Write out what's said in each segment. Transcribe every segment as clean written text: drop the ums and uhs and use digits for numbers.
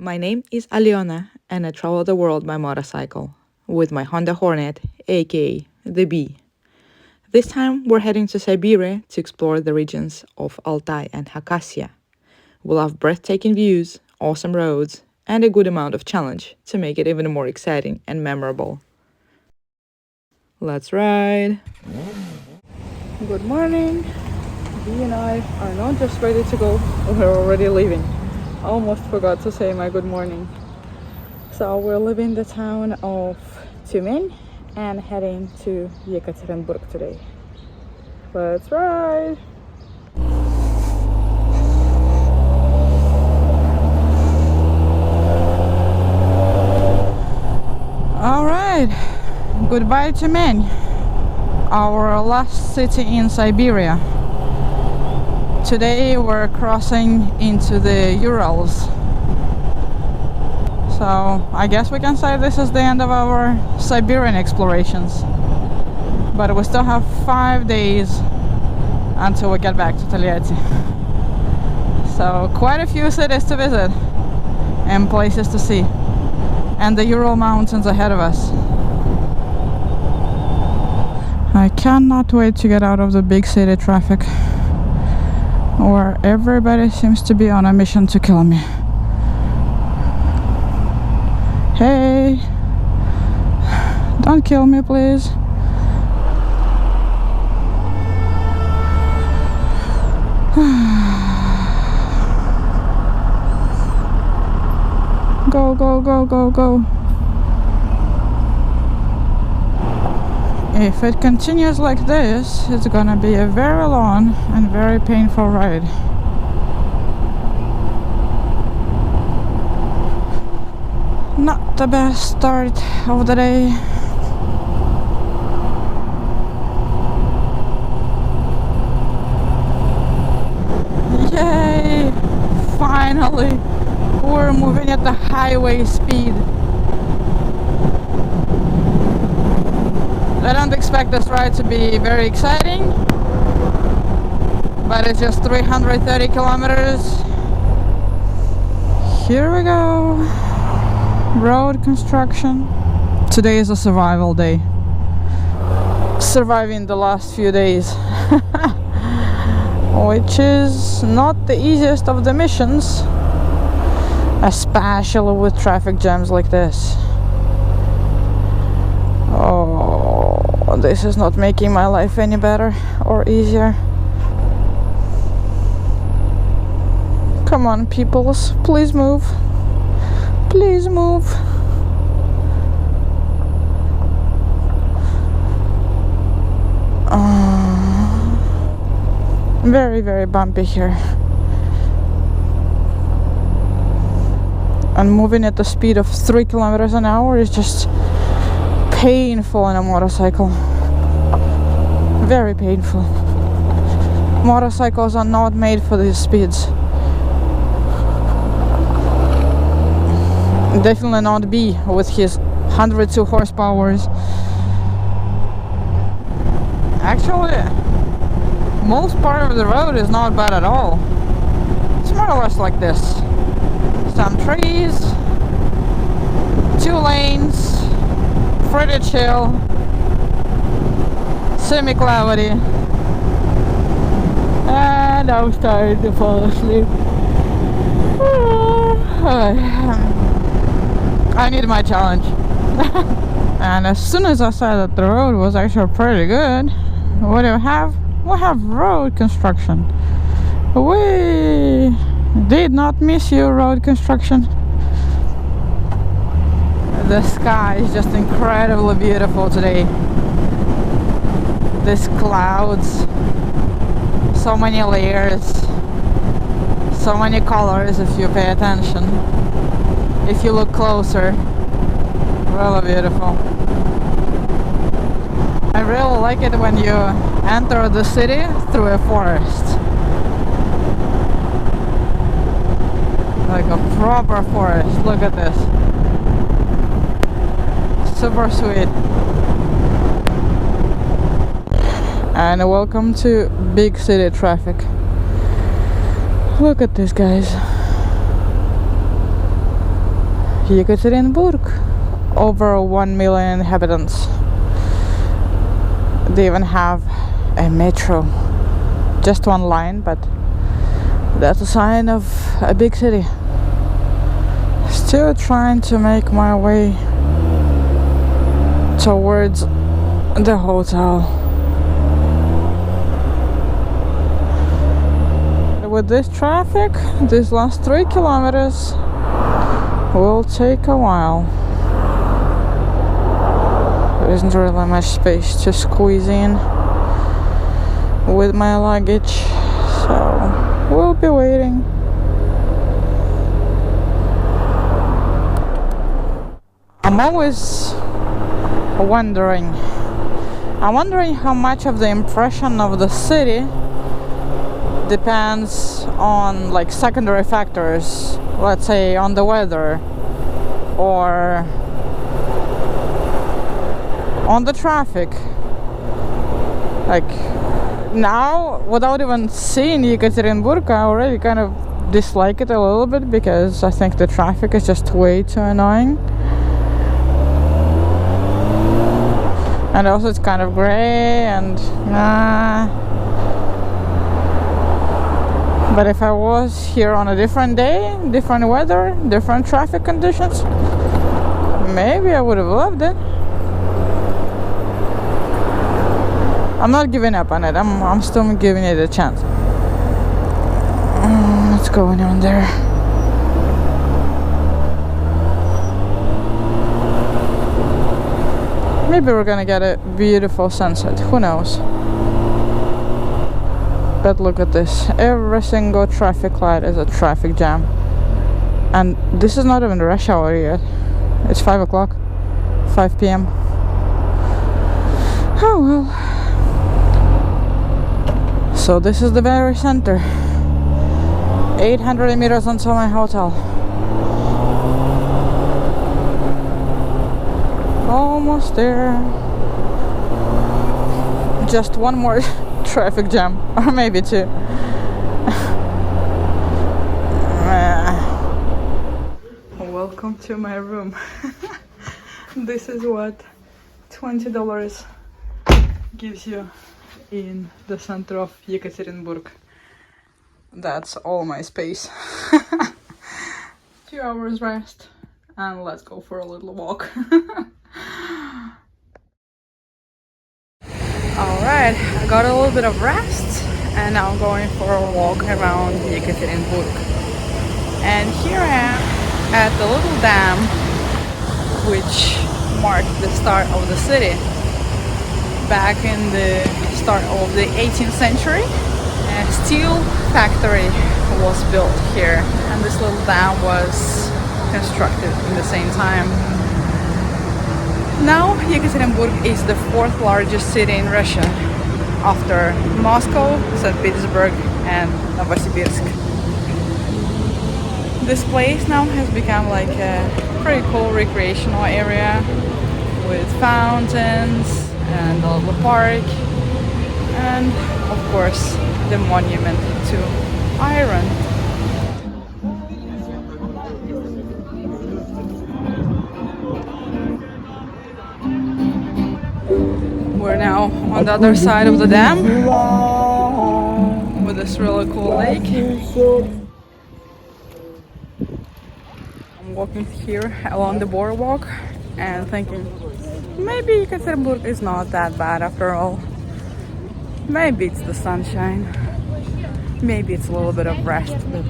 My name is Aliona, and I travel the world by motorcycle with my Honda Hornet, aka the Bee. This time we're heading to Siberia to explore the regions of Altai and Khakassia. We'll have breathtaking views, awesome roads, and a good amount of challenge to make it even more exciting and memorable. Let's ride! Good morning! Bee and I are not just ready to go, we're already leaving. Almost forgot to say my good morning. So we're leaving the town of Tyumen and heading to Yekaterinburg today. Let's ride! Alright, goodbye Tyumen, our last city in Siberia. Today we're crossing into the Urals. So I guess we can say this is the end of our Siberian explorations. But we still have 5 days until we get back to Togliatti. So quite a few cities to visit and places to see. And the Ural Mountains ahead of us. I cannot wait to get out of the big city traffic, where everybody seems to be on a mission to kill me. Hey, don't kill me, please. Go, go, go, go, go. If it continues like this, it's gonna be a very long and very painful ride. Not the best start of the day. Yay! Finally! We're moving at the highway speed. I don't expect this ride to be very exciting, but it's just 330 kilometers. Here we go. Road construction. Today is a survival day. Surviving the last few days. Which is not the easiest of the missions, especially with traffic jams like this. Oh, this is not making my life any better or easier. Come on, peoples, please move. Please move. Very, very bumpy here. And moving at the speed of 3 kilometers an hour is just painful on a motorcycle. Very painful. Motorcycles are not made for these speeds. Definitely not B with his 102 horsepower. Actually, most part of the road is not bad at all. It's more or less like this. Some trees, 2 lanes, pretty chill, semi-cloudy, and I'm starting to fall asleep. I need my challenge. And as soon as I saw that the road was actually pretty good, what do we have? We have road construction. We did not miss you, road construction. The sky is just incredibly beautiful today. These clouds, so many layers, so many colors if you pay attention. If you look closer, really beautiful. I really like it when you enter the city through a forest. Like a proper forest. Look at this. Super sweet. And welcome to big city traffic. Look at this, guys. Yekaterinburg, over 1 million inhabitants. They even have a metro, just one line, but that's a sign of a big city. Still trying to make my way towards the hotel. With this traffic, these last 3 kilometers will take a while. There isn't really much space to squeeze in with my luggage, so we'll be waiting. I'm always wondering how much of the impression of the city depends on like secondary factors, let's say on the weather or on the traffic. Like now, without even seeing Yekaterinburg, I already kind of dislike it a little bit because I think the traffic is just way too annoying. And also it's kind of gray and but if I was here on a different day, different weather, different traffic conditions, maybe I would have loved it. I'm not giving up on it. I'm still giving it a chance. What's going on there? Maybe we're gonna get a beautiful sunset. Who knows? But look at this. Every single traffic light is a traffic jam. And this is not even rush hour yet. It's 5 o'clock. 5 p.m. Oh well. So this is the very center. 800 meters until my hotel. Almost there. Just one more traffic jam, or maybe 2. Welcome to my room. This is what $20 gives you in the center of Yekaterinburg. That's all my space. 2 hours rest and let's go for a little walk. Alright, I got a little bit of rest and now I'm going for a walk around Yekaterinburg. And here I am at the little dam which marked the start of the city. Back in the start of the 18th century, a steel factory was built here and this little dam was constructed in the same time. Now Yekaterinburg is the 4th largest city in Russia after Moscow, St. Petersburg and Novosibirsk. This place now has become like a pretty cool recreational area with fountains and a little park and of course the monument to iron. We're now on the other side of the dam with this really cool lake. I'm walking here along the boardwalk and thinking maybe Yekaterinburg is not that bad after all. Maybe it's the sunshine. Maybe it's a little bit of rest that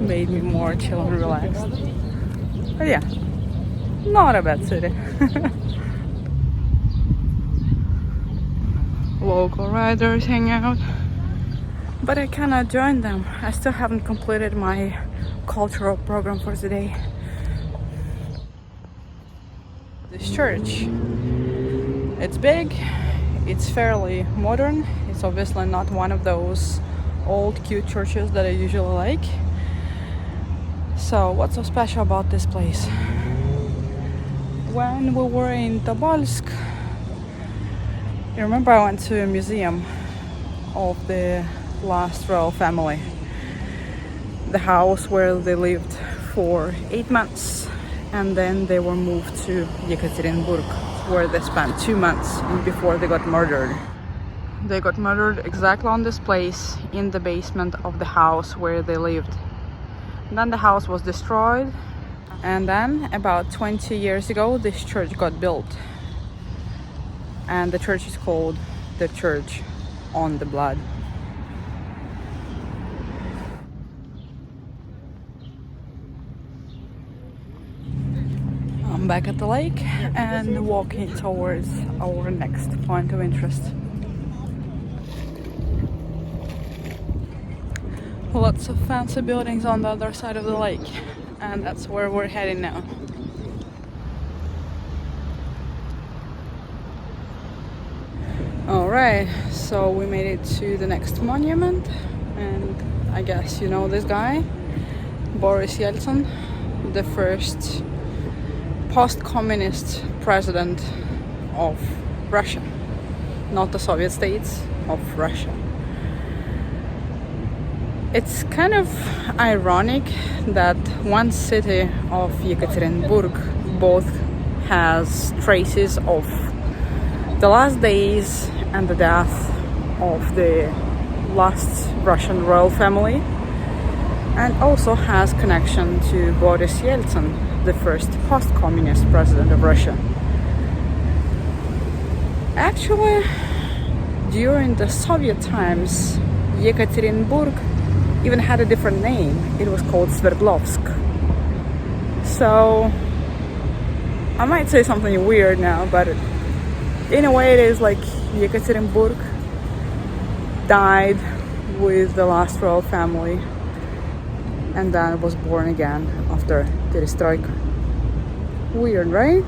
made me more chill and relaxed. But yeah, not a bad city. Local riders hang out, but I cannot join them. I still haven't completed my cultural program for today. This church, it's big, it's fairly modern. It's obviously not one of those old cute churches that I usually like. So what's so special about this place? When we were in Tobolsk, I remember I went to a museum of the last royal family, the house where they lived for 8 months and then they were moved to Yekaterinburg, where they spent 2 months before they got murdered. They got murdered exactly on this place, in the basement of the house where they lived. And then the house was destroyed, and then about 20 years ago this church got built, and the church is called the Church on the Blood. I'm back at the lake and walking towards our next point of interest. Lots of fancy buildings on the other side of the lake, and that's where we're heading now. Alright, so we made it to the next monument, and I guess you know this guy, Boris Yeltsin, the first post-communist president of Russia, not the Soviet states, of Russia. It's kind of ironic that one city of Yekaterinburg both has traces of the last days and the death of the last Russian royal family, and also has connection to Boris Yeltsin, the first post-communist president of Russia. Actually, during the Soviet times, Yekaterinburg even had a different name. It was called Sverdlovsk. So I might say something weird now, but in a way it is like Yekaterinburg died with the last royal family and then was born again after the perestroika. Weird, right?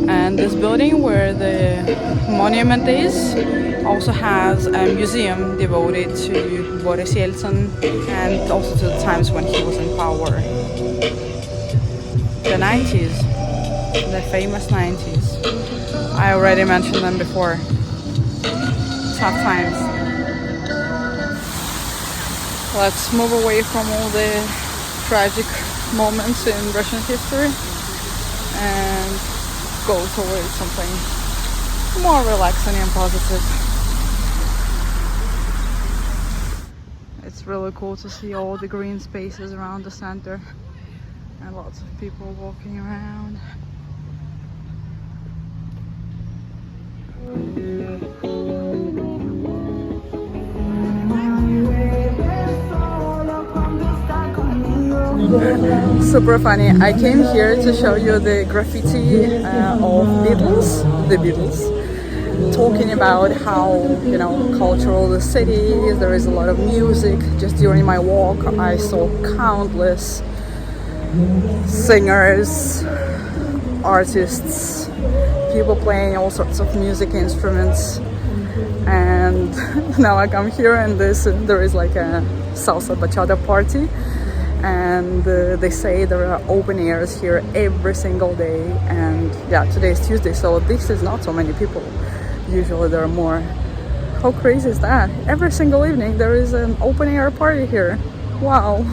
And this building where the monument is also has a museum devoted to Boris Yeltsin and also to the times when he was in power. The 90s, the famous 90s. I already mentioned them before. Tough times. Let's move away from all the tragic moments in Russian history and go towards something more relaxing and positive. It's really cool to see all the green spaces around the center and lots of people walking around. Super funny. I came here to show you the graffiti of Beatles, the Beatles, talking about how, you know, cultural the city is. There is a lot of music. Just during my walk, I saw countless singers, artists, people playing all sorts of music instruments. And now I come here and there is like a salsa bachata party. And they say there are open airs here every single day, and yeah, today is Tuesday, so this is not so many people. Usually there are more. How crazy is that? Every single evening there is an open air party here. Wow.